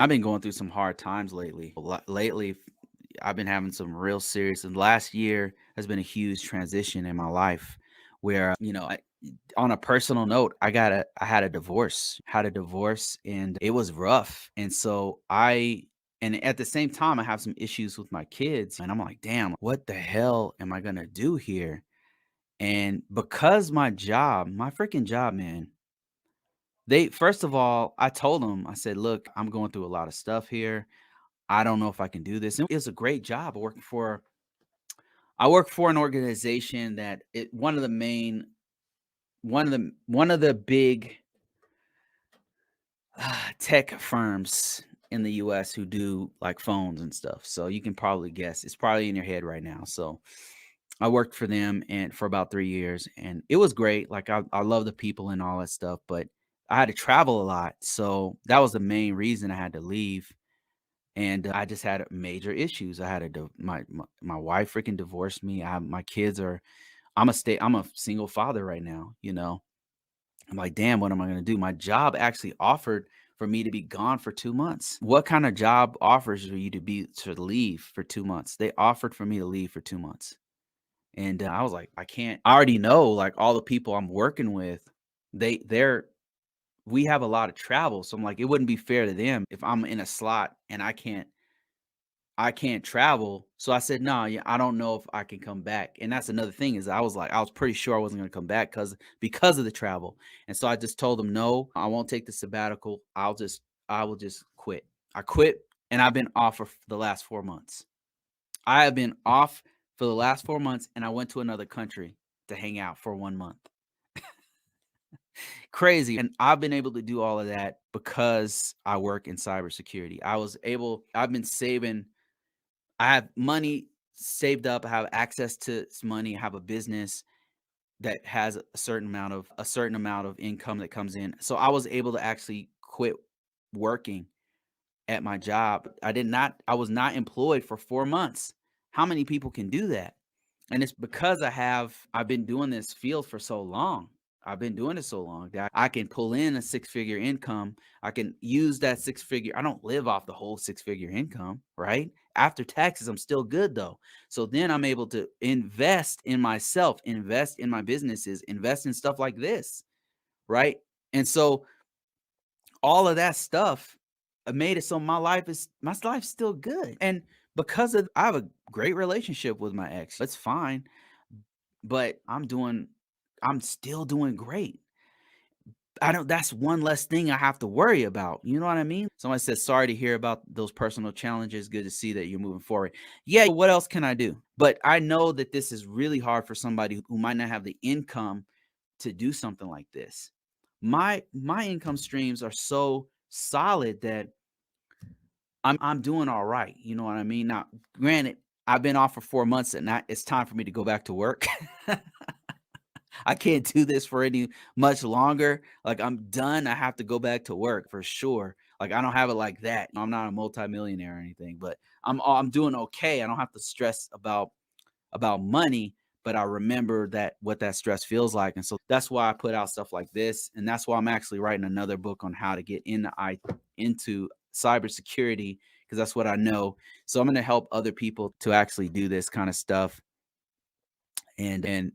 I've been going through some hard times lately. Lately, I've been having some real serious. And last year has been a huge transition in my life, where on a personal note, I had a divorce, and it was rough. And at the same time, I have some issues with my kids, and I'm like, damn, what the hell am I gonna do here? And because my freaking job, man, they first of all, I told them, I said, look, I'm going through a lot of stuff here. I don't know if I can do this. And it's a great job. I work for an organization that one of the main one of the big tech firms in the US who do like phones and stuff. So you can probably guess. It's probably in your head right now. So I worked for them and for about 3 years, and it was great. Like I love the people and all that stuff, but I had to travel a lot. So that was the main reason I had to leave. And I just had major issues. I had my wife freaking divorced me. My kids are I'm a single father right now, you know. I'm like, damn, what am I gonna do? My job actually offered for me to be gone for 2 months. What kind of job offers for you to leave for 2 months? They offered for me to leave for 2 months. And I was like, I can't. I already know like all the people I'm working with, they're we have a lot of travel. So I'm like, it wouldn't be fair to them if I'm in a slot and I can't travel. So I said, "No, yeah, I don't know if I can come back." And that's another thing is I was like, I was pretty sure I wasn't gonna come back because of the travel. And so I just told them, "No, I won't take the sabbatical. I will just quit." I quit, and I've been off for the last 4 months. I have been off for the last 4 months, and I went to another country to hang out for 1 month. Crazy. And I've been able to do all of that because I work in cybersecurity. I've been saving. I have money saved up. I have access to money. I have a business that has a certain amount of income that comes in. So I was able to actually quit working at my job. I was not employed for 4 months. How many people can do that? And it's because I've been doing this field for so long. I've been doing it so long that I can pull in a six-figure income. I can use that six figure. I don't live off the whole six-figure income, right? After taxes, I'm still good though. So then I'm able to invest in myself, invest in my businesses, invest in stuff like this, right? And so all of that stuff made it so my life's still good. And because of I have a great relationship with my ex. It's fine, but I'm still doing great. I don't That's one less thing I have to worry about. You know what I mean? Somebody says, sorry to hear about those personal challenges. Good to see that you're moving forward. Yeah, what else can I do? But I know that this is really hard for somebody who might not have the income to do something like this. My income streams are so solid that I'm doing all right. You know what I mean? Now, granted, I've been off for 4 months and now it's time for me to go back to work. I can't do this for any much longer. Like I'm done. I have to go back to work for sure. Like I don't have it like that. I'm not a multimillionaire or anything, but I'm doing okay. I don't have to stress about money, but I remember that what that stress feels like. And so that's why I put out stuff like this. And that's why I'm actually writing another book on how to get into cybersecurity, because that's what I know. So I'm going to help other people to actually do this kind of stuff. And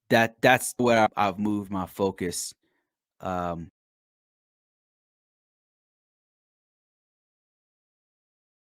that's where I've moved my focus